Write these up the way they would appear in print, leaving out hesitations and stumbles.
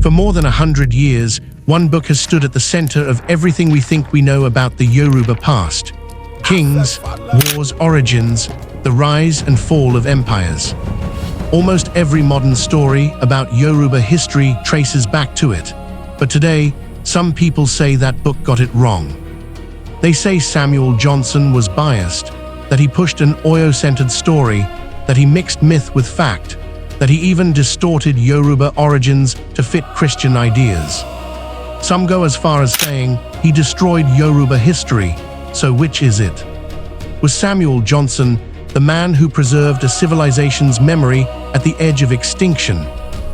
For more than 100 years, one book has stood at the center of everything we think we know about the Yoruba past. Kings, wars, origins, the rise and fall of empires. Almost every modern story about Yoruba history traces back to it. But today, some people say that book got it wrong. They say Samuel Johnson was biased, that he pushed an Oyo-centered story, that he mixed myth with fact, that he even distorted Yoruba origins to fit Christian ideas. Some go as far as saying he destroyed Yoruba history, so which is it? Was Samuel Johnson the man who preserved a civilization's memory at the edge of extinction,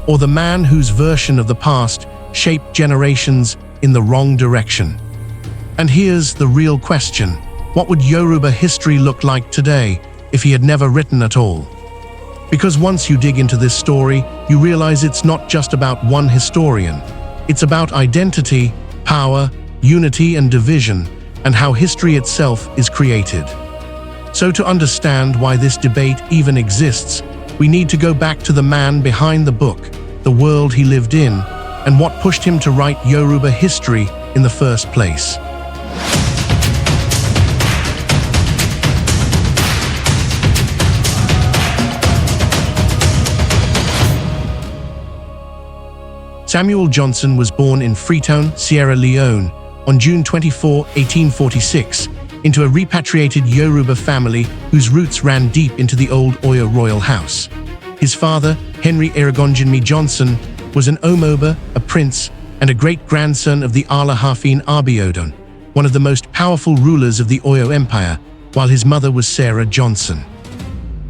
or the man whose version of the past shaped generations in the wrong direction? And here's the real question: what would Yoruba history look like today if he had never written at all? Because once you dig into this story, you realize it's not just about one historian. It's about identity, power, unity and division, and how history itself is created. So to understand why this debate even exists, we need to go back to the man behind the book, the world he lived in, and what pushed him to write Yoruba history in the first place. Samuel Johnson was born in Freetown, Sierra Leone, on June 24, 1846, into a repatriated Yoruba family whose roots ran deep into the old Oyo royal house. His father, Henry Eragonjinmi Johnson, was an Omoba, a prince, and a great-grandson of the Alahafin Abiodun, one of the most powerful rulers of the Oyo Empire, while his mother was Sarah Johnson.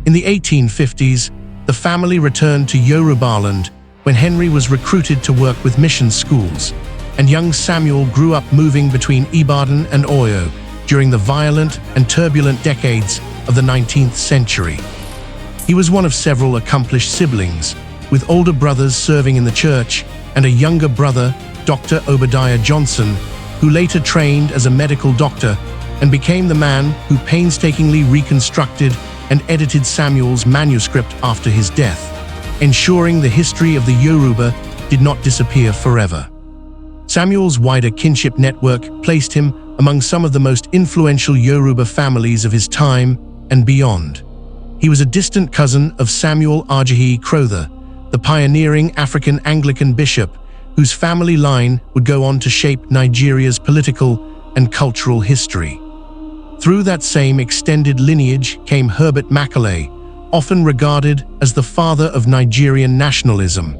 In the 1850s, the family returned to Yorubaland when Henry was recruited to work with mission schools, and young Samuel grew up moving between Ibadan and Oyo during the violent and turbulent decades of the 19th century. He was one of several accomplished siblings, with older brothers serving in the church and a younger brother, Dr. Obadiah Johnson, who later trained as a medical doctor and became the man who painstakingly reconstructed and edited Samuel's manuscript after his death, ensuring the history of the Yoruba did not disappear forever. Samuel's wider kinship network placed him among some of the most influential Yoruba families of his time and beyond. He was a distant cousin of Samuel Ajayi Crowther, the pioneering African Anglican bishop whose family line would go on to shape Nigeria's political and cultural history. Through that same extended lineage came Herbert Macaulay, often regarded as the father of Nigerian nationalism,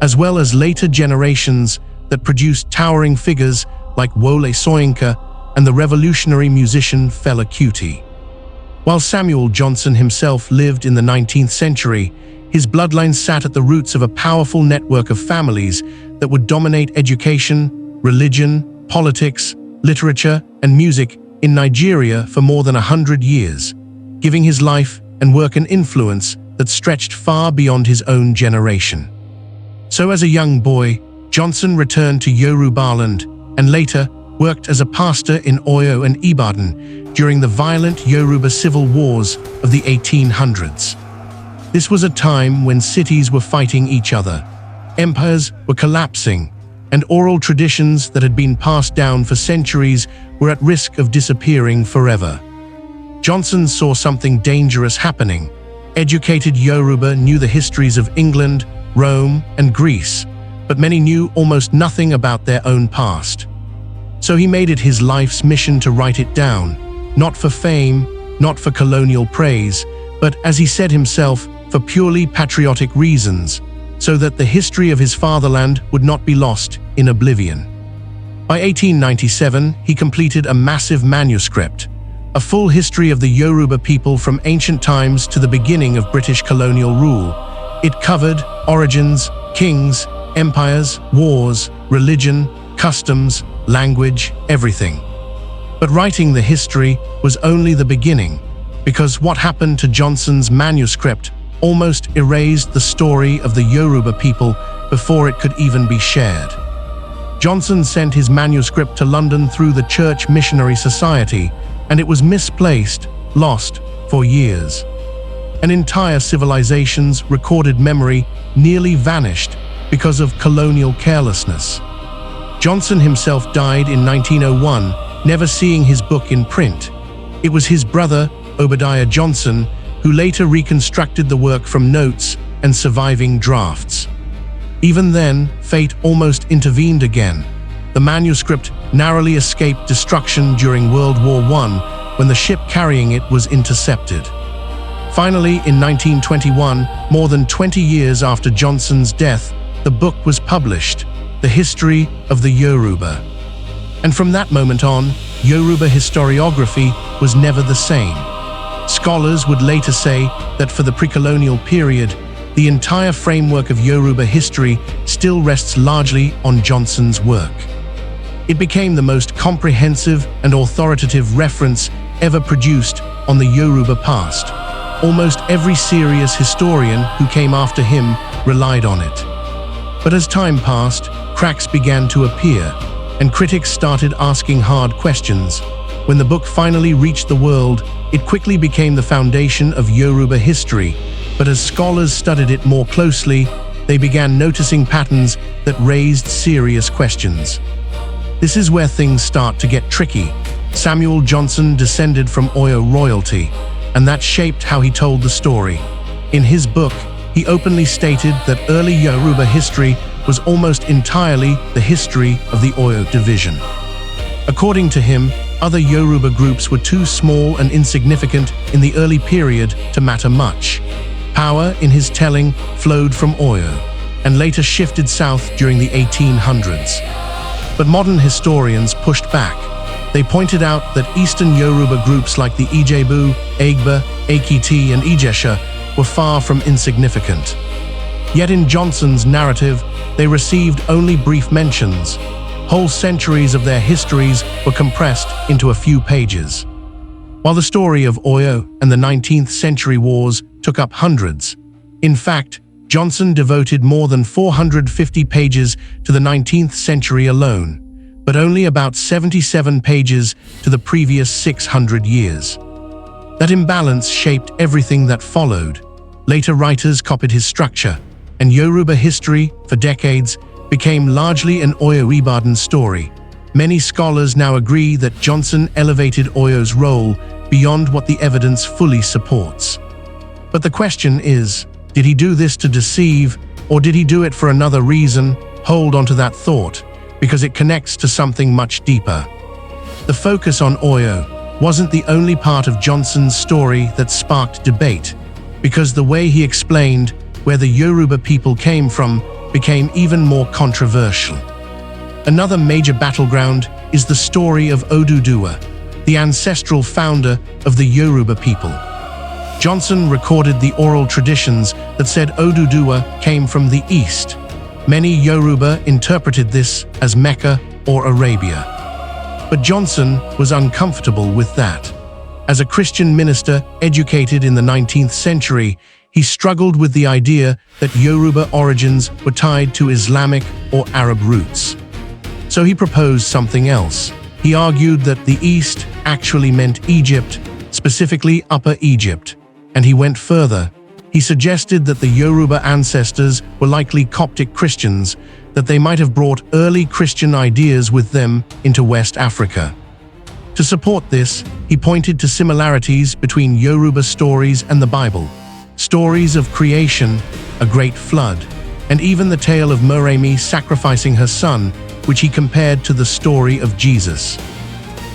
as well as later generations that produced towering figures like Wole Soyinka and the revolutionary musician Fela Kuti. While Samuel Johnson himself lived in the 19th century, his bloodline sat at the roots of a powerful network of families that would dominate education, religion, politics, literature, and music in Nigeria for more than 100 years, giving his life and work an influence that stretched far beyond his own generation. So as a young boy, Johnson returned to Yorubaland and later worked as a pastor in Oyo and Ibadan during the violent Yoruba civil wars of the 1800s. This was a time when cities were fighting each other, empires were collapsing, and oral traditions that had been passed down for centuries were at risk of disappearing forever. Johnson saw something dangerous happening. Educated Yoruba knew the histories of England, Rome, and Greece, but many knew almost nothing about their own past. So he made it his life's mission to write it down, not for fame, not for colonial praise, but, as he said himself, for purely patriotic reasons, so that the history of his fatherland would not be lost in oblivion. By 1897, he completed a massive manuscript, a full history of the Yoruba people from ancient times to the beginning of British colonial rule. It covered origins, kings, empires, wars, religion, customs, language, everything. But writing the history was only the beginning, because what happened to Johnson's manuscript almost erased the story of the Yoruba people before it could even be shared. Johnson sent his manuscript to London through the Church Missionary Society, and it was misplaced, lost, for years. An entire civilization's recorded memory nearly vanished, because of colonial carelessness. Johnson himself died in 1901, never seeing his book in print. It was his brother, Obadiah Johnson, who later reconstructed the work from notes and surviving drafts. Even then, fate almost intervened again. The manuscript narrowly escaped destruction during World War I when the ship carrying it was intercepted. Finally, in 1921, more than 20 years after Johnson's death, the book was published, The History of the Yoruba. And from that moment on, Yoruba historiography was never the same. Scholars would later say that for the pre-colonial period, the entire framework of Yoruba history still rests largely on Johnson's work. It became the most comprehensive and authoritative reference ever produced on the Yoruba past. Almost every serious historian who came after him relied on it. But as time passed, cracks began to appear, and critics started asking hard questions. When the book finally reached the world, it quickly became the foundation of Yoruba history. But as scholars studied it more closely, they began noticing patterns that raised serious questions. This is where things start to get tricky. Samuel Johnson descended from Oyo royalty, and that shaped how he told the story. In his book, he openly stated that early Yoruba history was almost entirely the history of the Oyo division. According to him, other Yoruba groups were too small and insignificant in the early period to matter much. Power, in his telling, flowed from Oyo, and later shifted south during the 1800s. But modern historians pushed back. They pointed out that Eastern Yoruba groups like the Ijebu, Egba, Ekiti, and Ijesha were far from insignificant. Yet in Johnson's narrative, they received only brief mentions. Whole centuries of their histories were compressed into a few pages. While the story of Oyo and the 19th century wars took up hundreds. In fact, Johnson devoted more than 450 pages to the 19th century alone, but only about 77 pages to the previous 600 years. That imbalance shaped everything that followed. Later writers copied his structure, and Yoruba history, for decades, became largely an Oyo-Ibadan story. Many scholars now agree that Johnson elevated Oyo's role beyond what the evidence fully supports. But the question is, did he do this to deceive, or did he do it for another reason? Hold on to that thought, because it connects to something much deeper. The focus on Oyo wasn't the only part of Johnson's story that sparked debate, because the way he explained where the Yoruba people came from became even more controversial. Another major battleground is the story of Oduduwa, the ancestral founder of the Yoruba people. Johnson recorded the oral traditions that said Oduduwa came from the east. Many Yoruba interpreted this as Mecca or Arabia. But Johnson was uncomfortable with that. As a Christian minister educated in the 19th century, he struggled with the idea that Yoruba origins were tied to Islamic or Arab roots. So he proposed something else. He argued that the East actually meant Egypt, specifically Upper Egypt. And he went further. He suggested that the Yoruba ancestors were likely Coptic Christians, that they might have brought early Christian ideas with them into West Africa. To support this, he pointed to similarities between Yoruba stories and the Bible. Stories of creation, a great flood, and even the tale of Moremi sacrificing her son, which he compared to the story of Jesus.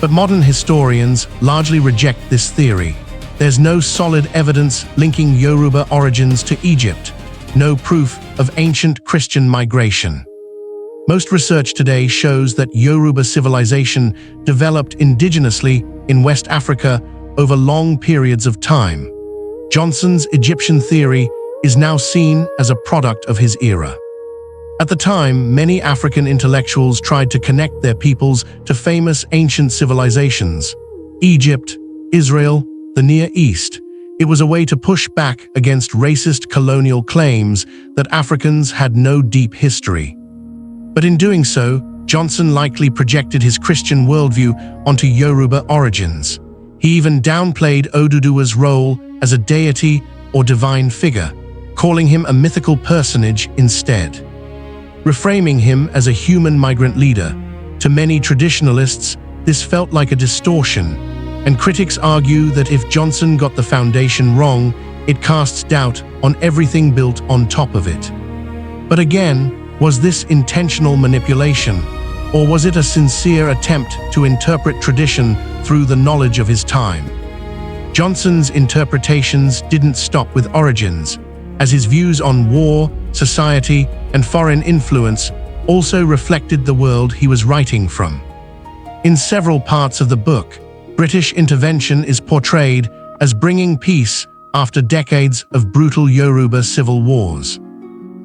But modern historians largely reject this theory. There's no solid evidence linking Yoruba origins to Egypt, no proof of ancient Christian migration. Most research today shows that Yoruba civilization developed indigenously in West Africa over long periods of time. Johnson's Egyptian theory is now seen as a product of his era. At the time, many African intellectuals tried to connect their peoples to famous ancient civilizations: Egypt, Israel, the Near East. It was a way to push back against racist colonial claims that Africans had no deep history. But in doing so, Johnson likely projected his Christian worldview onto Yoruba origins. He even downplayed Oduduwa's role as a deity or divine figure, calling him a mythical personage instead. reframing him as a human migrant leader. To many traditionalists, this felt like a distortion, and critics argue that if Johnson got the foundation wrong, it casts doubt on everything built on top of it. But again, was this intentional manipulation, or was it a sincere attempt to interpret tradition through the knowledge of his time? Johnson's interpretations didn't stop with origins, as his views on war, society, and foreign influence also reflected the world he was writing from. In several parts of the book, British intervention is portrayed as bringing peace after decades of brutal Yoruba civil wars.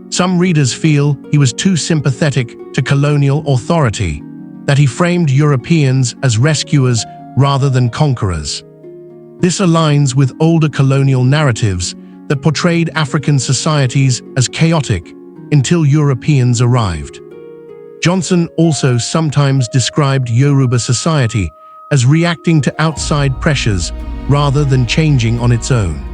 Some readers feel he was too sympathetic to colonial authority, that he framed Europeans as rescuers rather than conquerors. This aligns with older colonial narratives that portrayed African societies as chaotic until Europeans arrived. Johnson also sometimes described Yoruba society as reacting to outside pressures rather than changing on its own.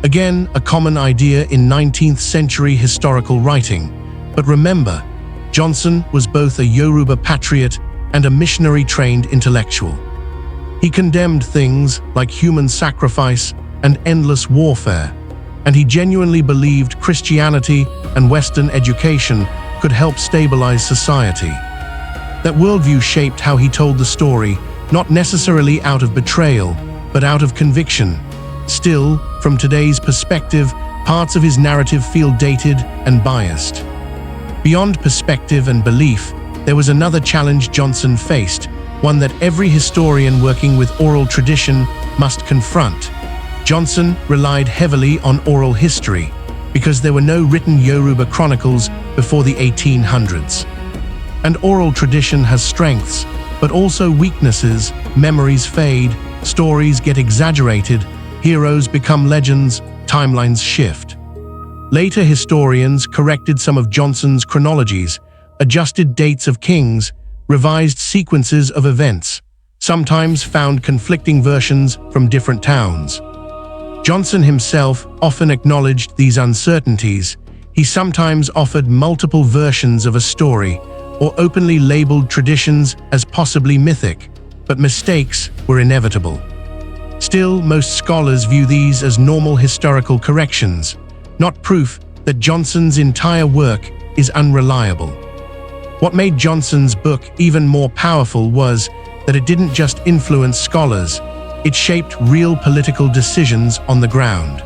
Again, a common idea in 19th century historical writing. But remember, Johnson was both a Yoruba patriot and a missionary-trained intellectual. He condemned things like human sacrifice and endless warfare, and he genuinely believed Christianity and Western education could help stabilize society. That worldview shaped how he told the story, not necessarily out of betrayal, but out of conviction. Still, from today's perspective, parts of his narrative feel dated and biased. Beyond perspective and belief, there was another challenge Johnson faced, one that every historian working with oral tradition must confront. Johnson relied heavily on oral history because there were no written Yoruba chronicles before the 1800s. And oral tradition has strengths, but also weaknesses. Memories fade, stories get exaggerated, heroes become legends, timelines shift. Later historians corrected some of Johnson's chronologies, adjusted dates of kings, revised sequences of events, sometimes found conflicting versions from different towns. Johnson himself often acknowledged these uncertainties. He sometimes offered multiple versions of a story, or openly labeled traditions as possibly mythic, but mistakes were inevitable. Still, most scholars view these as normal historical corrections, not proof that Johnson's entire work is unreliable. What made Johnson's book even more powerful was that it didn't just influence scholars, it shaped real political decisions on the ground.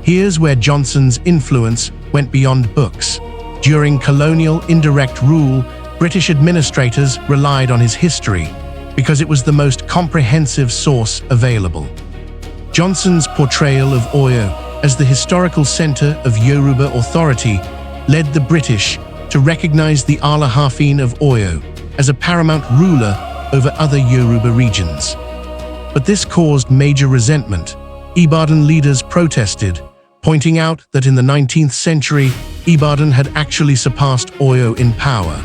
Here's where Johnson's influence went beyond books. During colonial indirect rule, British administrators relied on his history because it was the most comprehensive source available. Johnson's portrayal of Oyo as the historical center of Yoruba authority led the British to recognize the Alaafin of Oyo as a paramount ruler over other Yoruba regions. But this caused major resentment. Ibadan leaders protested, pointing out that in the 19th century, Ibadan had actually surpassed Oyo in power.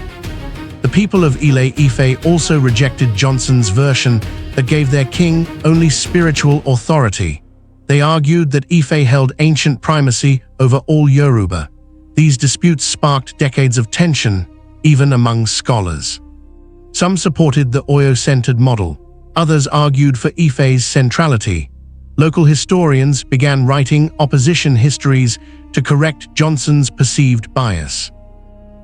The people of Ile-Ife also rejected Johnson's version that gave their king only spiritual authority. They argued that Ife held ancient primacy over all Yoruba. These disputes sparked decades of tension, even among scholars. Some supported the Oyo-centered model. Others argued for Ife's centrality. Local historians began writing opposition histories to correct Johnson's perceived bias.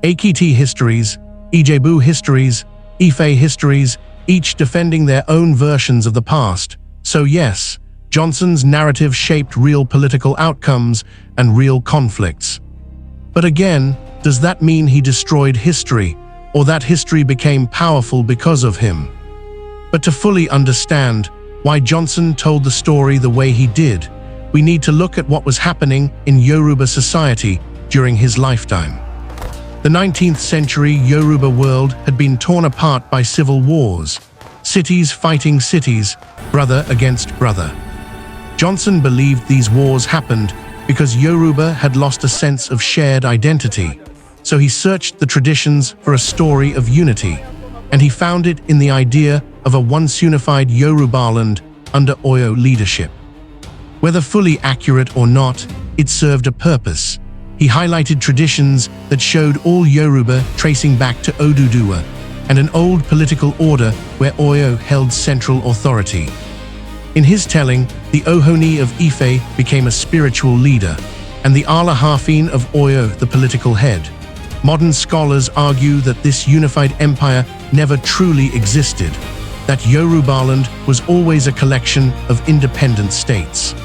Ekiti histories, Ijebu histories, Ife histories, each defending their own versions of the past. So yes, Johnson's narrative shaped real political outcomes and real conflicts. But again, does that mean he destroyed history, or that history became powerful because of him? But to fully understand why Johnson told the story the way he did, we need to look at what was happening in Yoruba society during his lifetime. The 19th century Yoruba world had been torn apart by civil wars, cities fighting cities, brother against brother. Johnson believed these wars happened because Yoruba had lost a sense of shared identity, so he searched the traditions for a story of unity, and he found it in the idea of a once unified Yorubaland under Oyo leadership. Whether fully accurate or not, it served a purpose. He highlighted traditions that showed all Yoruba tracing back to Oduduwa, and an old political order where Oyo held central authority. In his telling, the Ohoni of Ife became a spiritual leader, and the Alaafin of Oyo the political head. Modern scholars argue that this unified empire never truly existed, that Yorubaland was always a collection of independent states.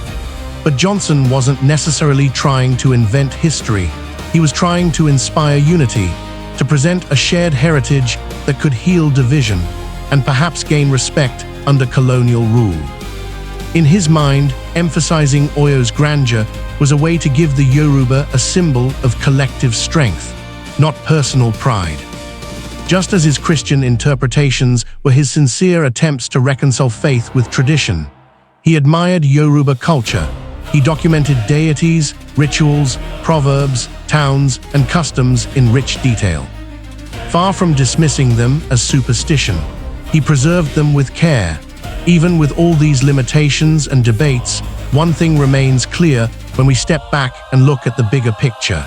But Johnson wasn't necessarily trying to invent history. He was trying to inspire unity, to present a shared heritage that could heal division and perhaps gain respect under colonial rule. In his mind, emphasizing Oyo's grandeur was a way to give the Yoruba a symbol of collective strength, not personal pride. Just as his Christian interpretations were his sincere attempts to reconcile faith with tradition, he admired Yoruba culture. He documented deities, rituals, proverbs, towns, and customs in rich detail. Far from dismissing them as superstition, he preserved them with care. Even with all these limitations and debates, one thing remains clear when we step back and look at the bigger picture.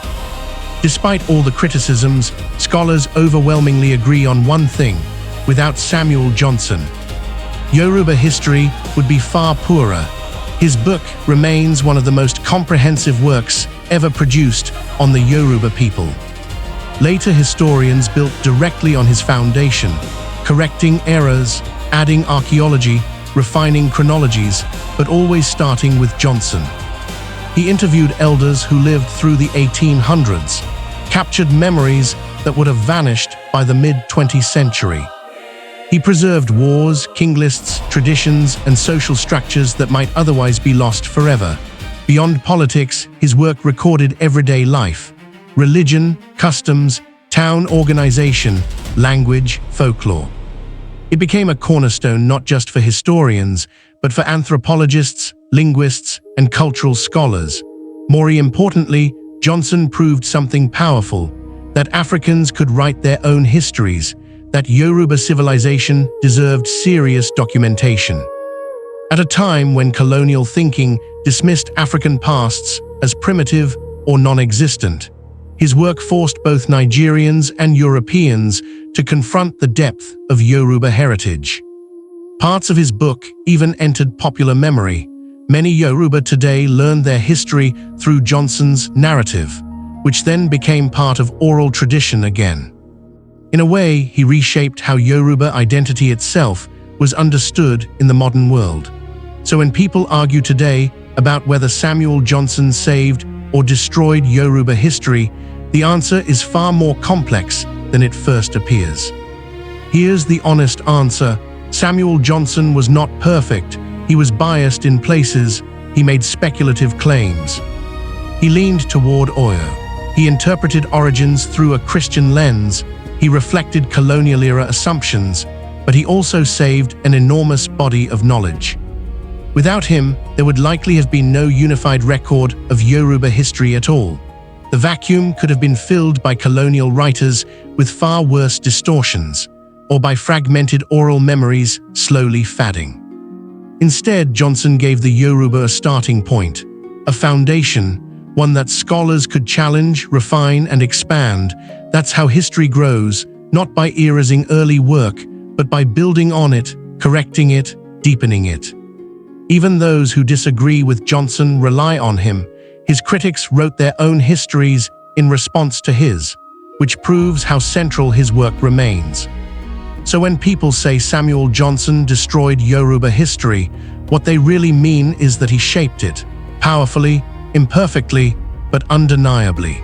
Despite all the criticisms, scholars overwhelmingly agree on one thing: without Samuel Johnson, Yoruba history would be far poorer. His book remains one of the most comprehensive works ever produced on the Yoruba people. Later historians built directly on his foundation, correcting errors, adding archaeology, refining chronologies, but always starting with Johnson. He interviewed elders who lived through the 1800s, captured memories that would have vanished by the mid-20th century. He preserved wars, king lists, traditions, and social structures that might otherwise be lost forever. Beyond politics, his work recorded everyday life: religion, customs, town organization, language, folklore. It became a cornerstone not just for historians, but for anthropologists, linguists, and cultural scholars. More importantly, Johnson proved something powerful: that Africans could write their own histories, that Yoruba civilization deserved serious documentation. At a time when colonial thinking dismissed African pasts as primitive or non-existent, his work forced both Nigerians and Europeans to confront the depth of Yoruba heritage. Parts of his book even entered popular memory. Many Yoruba today learn their history through Johnson's narrative, which then became part of oral tradition again. In a way, he reshaped how Yoruba identity itself was understood in the modern world. So when people argue today about whether Samuel Johnson saved or destroyed Yoruba history, the answer is far more complex than it first appears. Here's the honest answer: Samuel Johnson was not perfect. He was biased in places. He made speculative claims. He leaned toward Oyo. He interpreted origins through a Christian lens. He reflected colonial-era assumptions, but he also saved an enormous body of knowledge. Without him, there would likely have been no unified record of Yoruba history at all. The vacuum could have been filled by colonial writers with far worse distortions, or by fragmented oral memories slowly fading. Instead, Johnson gave the Yoruba a starting point, a foundation, one that scholars could challenge, refine, and expand. That's how history grows, not by erasing early work, but by building on it, correcting it, deepening it. Even those who disagree with Johnson rely on him. His critics wrote their own histories in response to his, which proves how central his work remains. So when people say Samuel Johnson destroyed Yoruba history, what they really mean is that he shaped it, powerfully, imperfectly, but undeniably.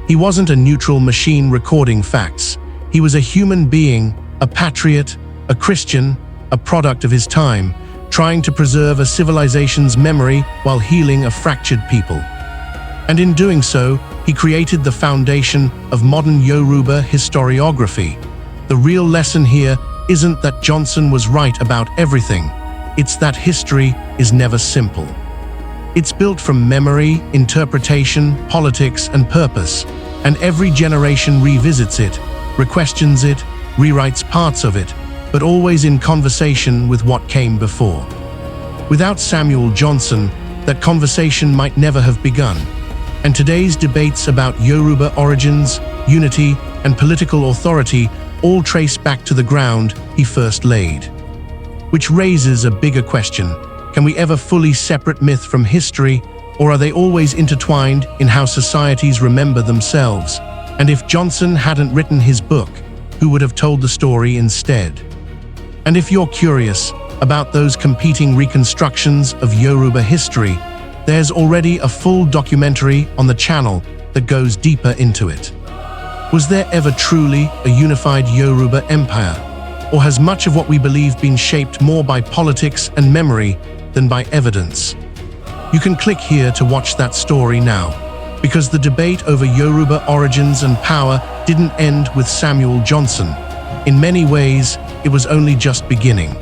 He wasn't a neutral machine recording facts. He was a human being, a patriot, a Christian, a product of his time, trying to preserve a civilization's memory while healing a fractured people. And in doing so, he created the foundation of modern Yoruba historiography. The real lesson here isn't that Johnson was right about everything. It's that history is never simple. It's built from memory, interpretation, politics, and purpose, and every generation revisits it, re-questions it, rewrites parts of it, but always in conversation with what came before. Without Samuel Johnson, that conversation might never have begun. And today's debates about Yoruba origins, unity, and political authority all trace back to the ground he first laid. Which raises a bigger question. Can we ever fully separate myth from history, or are they always intertwined in how societies remember themselves? And if Johnson hadn't written his book, who would have told the story instead? And if you're curious about those competing reconstructions of Yoruba history, there's already a full documentary on the channel that goes deeper into it. Was there ever truly a unified Yoruba empire? Or has much of what we believe been shaped more by politics and memory than by evidence? You can click here to watch that story now, because the debate over Yoruba origins and power didn't end with Samuel Johnson. In many ways, it was only just beginning.